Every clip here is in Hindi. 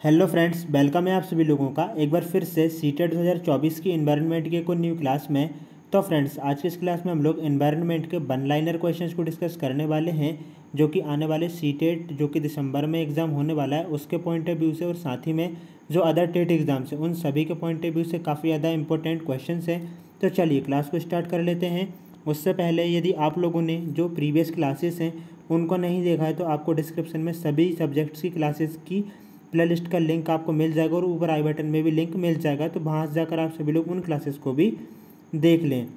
हेलो फ्रेंड्स, वेलकम है आप सभी लोगों का एक बार फिर से सीटेट 2024 की एनवायरनमेंट के को न्यू क्लास में। तो फ्रेंड्स, आज की इस क्लास में हम लोग एनवायरनमेंट के वन लाइनर क्वेश्चंस को डिस्कस करने वाले हैं, जो कि आने वाले सीटेट जो कि दिसंबर में एग्ज़ाम होने वाला है उसके पॉइंट ऑफ व्यू से, और साथ ही में जो अदर टेट एग्ज़ाम्स हैं उन सभी के पॉइंट ऑफ व्यू से काफ़ी ज़्यादा इंपॉर्टेंट क्वेश्चन हैं। तो चलिए क्लास को स्टार्ट कर लेते हैं। उससे पहले यदि आप लोगों ने जो प्रीवियस क्लासेस हैं उनको नहीं देखा है तो आपको डिस्क्रिप्शन में सभी सब्जेक्ट्स की क्लासेस की प्लेलिस्ट का लिंक आपको मिल जाएगा, और ऊपर आई बटन में भी लिंक मिल जाएगा, तो वहाँ से जाकर आप सभी लोग उन क्लासेस को भी देख लें।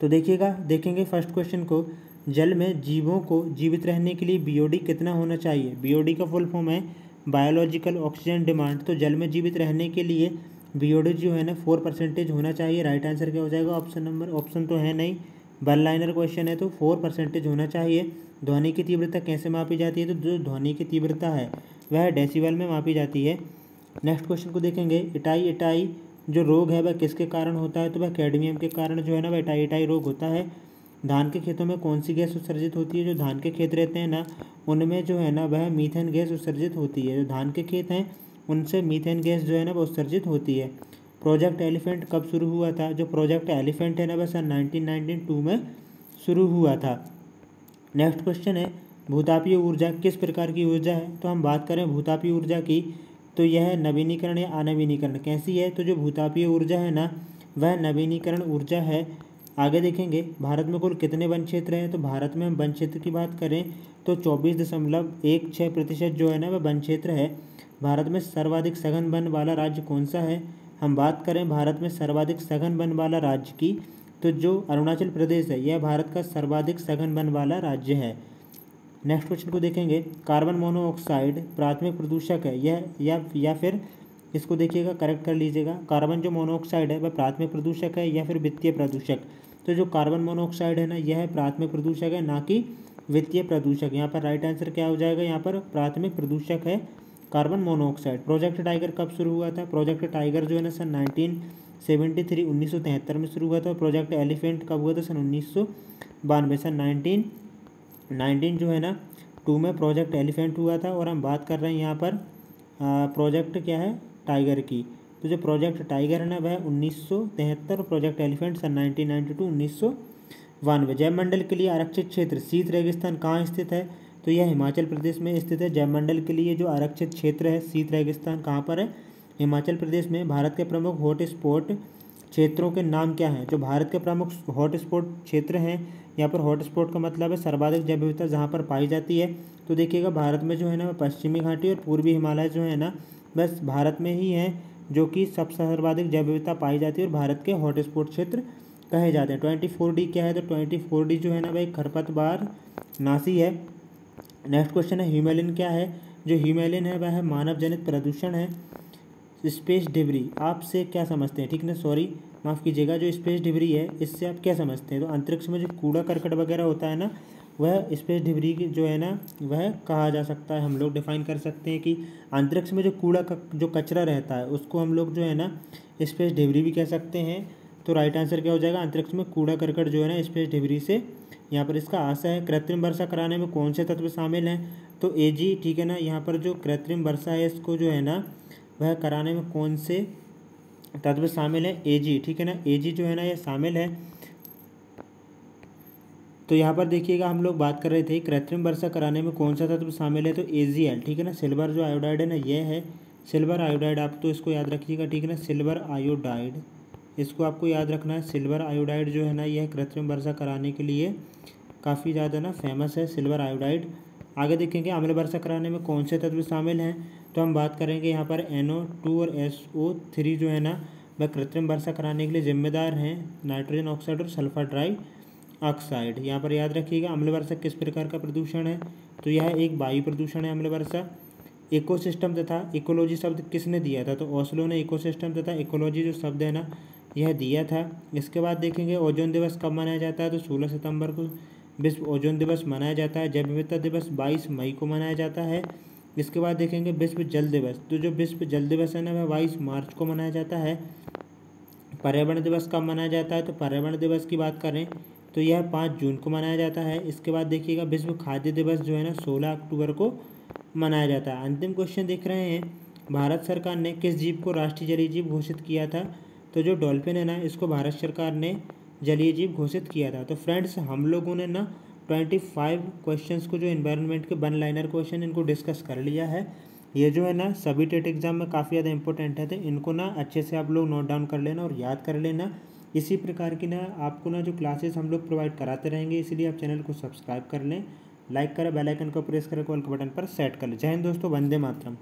तो देखिएगा, देखेंगे फर्स्ट क्वेश्चन को। जल में जीवों को जीवित रहने के लिए बीओडी कितना होना चाहिए? बीओडी का फुल फॉर्म है बायोलॉजिकल ऑक्सीजन डिमांड। तो जल में जीवित रहने के लिए बीओडी जो है ना 4% होना चाहिए। राइट आंसर क्या हो जाएगा? ऑप्शन तो है नहीं, वन लाइनर क्वेश्चन है, तो 4% होना चाहिए। ध्वनि की तीव्रता कैसे मापी जाती है? तो जो ध्वनि की तीव्रता है वह डेसिबल में मापी जाती है। नेक्स्ट क्वेश्चन को देखेंगे। इटाई जो रोग है वह किसके कारण होता है? तो वह कैडमियम के कारण जो है ना वह इटाई रोग होता है। धान के खेतों में कौन सी गैस उत्सर्जित होती है? जो धान के खेत रहते हैं ना उनमें जो है ना वह मीथेन गैस उत्सर्जित होती है। जो धान के खेत हैं उनसे मीथेन गैस जो है ना वो उत्सर्जित होती है। प्रोजेक्ट एलिफेंट कब शुरू हुआ था? जो प्रोजेक्ट एलिफेंट है ना वह सन 1992 में शुरू हुआ था। नेक्स्ट क्वेश्चन है, भूतापीय ऊर्जा किस प्रकार की ऊर्जा है? तो हम बात करें भूतापीय ऊर्जा की, तो यह नवीनीकरण या अनवीनीकरण कैसी है? तो जो भूतापीय ऊर्जा है ना वह नवीनीकरण ऊर्जा है। आगे देखेंगे, भारत में कुल कितने वन क्षेत्र हैं? तो भारत में हम वन क्षेत्र की बात करें तो 24.16% जो है ना वह वन क्षेत्र है। भारत में सर्वाधिक सघन वन वाला राज्य कौन सा है? हम बात करें भारत में सर्वाधिक सघन वन वाला राज्य की, तो जो अरुणाचल प्रदेश है यह भारत का सर्वाधिक सघन वन वाला राज्य है। नेक्स्ट क्वेश्चन को देखेंगे। कार्बन मोनोऑक्साइड प्राथमिक प्रदूषक है यह या फिर इसको देखिएगा, करेक्ट कर लीजिएगा। कार्बन जो मोनोऑक्साइड है वह प्राथमिक प्रदूषक है या फिर वित्तीय प्रदूषक? तो जो कार्बन मोनोऑक्साइड है ना यह प्राथमिक प्रदूषक है, ना कि वित्तीय प्रदूषक। यहाँ पर राइट आंसर क्या हो जाएगा? यहाँ पर प्राथमिक प्रदूषक है कार्बन मोनोऑक्साइड। प्रोजेक्ट टाइगर कब शुरू हुआ था? प्रोजेक्ट टाइगर जो है ना सन 1973 में शुरू हुआ था। प्रोजेक्ट एलिफेंट कब हुआ था? सन 1992। सन 19 जो है ना 2 में प्रोजेक्ट एलिफेंट हुआ था। और हम बात कर रहे हैं यहाँ पर प्रोजेक्ट क्या है? टाइगर की। तो जो प्रोजेक्ट टाइगर है ना वह 1973, प्रोजेक्ट एलिफेंट सन 1992 1992। जैवमंडल के लिए आरक्षित क्षेत्र शीत रेगिस्तान कहाँ स्थित है? तो यह हिमाचल प्रदेश में स्थित है। जैवमंडल के लिए जो आरक्षित क्षेत्र है शीत रेगिस्तान कहाँ पर है? हिमाचल प्रदेश में। भारत के प्रमुख हॉट स्पॉट क्षेत्रों के नाम क्या हैं? जो भारत के प्रमुख हॉट स्पॉट क्षेत्र हैं, यहाँ पर हॉट स्पॉट का मतलब है सर्वाधिक जैव विविधता जहाँ पर पाई जाती है। तो देखिएगा, भारत में जो है ना पश्चिमी घाटी और पूर्वी हिमालय जो है ना बस भारत में ही हैं जो कि सब सर्वाधिक जैव विविधता पाई जाती है और भारत के हॉट स्पॉट क्षेत्र कहे जाते हैं। 24D क्या है? तो 24D जो है ना वह एक खरपतवार नाशी है। नेक्स्ट क्वेश्चन है, ह्यूमेलिन क्या है? जो ह्यूमेलिन है वह मानव जनित प्रदूषण है। स्पेस डिब्री आपसे क्या समझते हैं? ठीक ना, सॉरी माफ़ कीजिएगा, जो स्पेस डिब्री है इससे आप क्या समझते हैं? तो अंतरिक्ष में जो कूड़ा करकट वगैरह होता है ना वह स्पेस डिब्री की जो है ना वह कहा जा सकता है। हम लोग डिफाइन कर सकते हैं कि अंतरिक्ष में जो जो कचरा रहता है उसको हम लोग जो है ना स्पेस डिब्री भी कह सकते हैं। तो राइट आंसर क्या हो जाएगा? अंतरिक्ष में कूड़ा करकट जो है ना स्पेस डिब्री से यहाँ पर इसका आशा है। कृत्रिम वर्षा कराने में कौन से तत्व शामिल हैं? तो एजी, ठीक है ना। यहाँ पर जो कृत्रिम वर्षा है इसको जो है ना वह कराने में कौन से तत्व शामिल है? एजी, ठीक है ना। एजी जो है ना यह शामिल है। तो यहाँ पर देखिएगा, हम लोग बात कर रहे थे कृत्रिम वर्षा कराने में कौन सा तत्व शामिल है? तो AgL, ठीक है ना। सिल्वर जो आयोडाइड है ना यह है सिल्वर आयोडाइड, आप तो इसको याद रखिएगा, ठीक है ना। सिल्वर आयोडाइड, इसको आपको याद रखना है। सिल्वर आयोडाइड जो है ना यह कृत्रिम वर्षा कराने के लिए काफ़ी ज़्यादा ना फेमस है, सिल्वर आयोडाइड। आगे देखेंगे, अम्ल वर्षा कराने में कौन से तत्व शामिल हैं? तो हम बात करेंगे यहाँ पर NO2 और SO3 जो है ना वह कृत्रिम वर्षा कराने के लिए जिम्मेदार हैं। नाइट्रोजन ऑक्साइड और सल्फर डाई ऑक्साइड, यहाँ पर याद रखिएगा। अम्ल वर्षा किस प्रकार का प्रदूषण है? तो यह एक वायु प्रदूषण है अम्ल वर्षा। इकोसिस्टम तथा इकोलॉजी शब्द किसने दिया था? तो ओस्लो ने इकोसिस्टम तथा इकोलॉजी जो शब्द है ना यह दिया था। इसके बाद देखेंगे, ओजोन दिवस कब मनाया जाता है? तो 16 सितंबर को विश्व ओजोन दिवस मनाया जाता है। जैव विविधता दिवस 22 मई को मनाया जाता है। इसके बाद देखेंगे विश्व जल दिवस, तो जो विश्व जल दिवस है ना वह 22 मार्च को मनाया जाता है। पर्यावरण दिवस कब मनाया जाता है? तो पर्यावरण दिवस की बात करें तो यह 5 जून को मनाया जाता है। इसके बाद देखिएगा, विश्व खाद्य दिवस जो है ना 16 अक्टूबर को मनाया जाता है। अंतिम क्वेश्चन देख रहे हैं, भारत सरकार ने किस जीव को राष्ट्रीय जलीय जीव घोषित किया था? तो जो डॉल्फिन है ना, इसको भारत सरकार ने जलीय जीव घोषित किया था। तो फ्रेंड्स, हम लोगों ने ना 25 क्वेश्चंस को, जो एनवायरनमेंट के वन लाइनर क्वेश्चन, इनको डिस्कस कर लिया है। ये जो है ना सभी टेट एग्जाम में काफ़ी ज़्यादा इंपॉर्टेंट है, तो इनको ना अच्छे से आप लोग नोट डाउन कर लेना और याद कर लेना। इसी प्रकार की ना आपको ना जो क्लासेस हम लोग प्रोवाइड कराते रहेंगे, इसलिए आप चैनल को सब्सक्राइब कर लें, लाइक करें, बेल आइकन को प्रेस करें, कॉल के बटन पर सेट कर लें। जय हिंद दोस्तों, वंदे मातरम।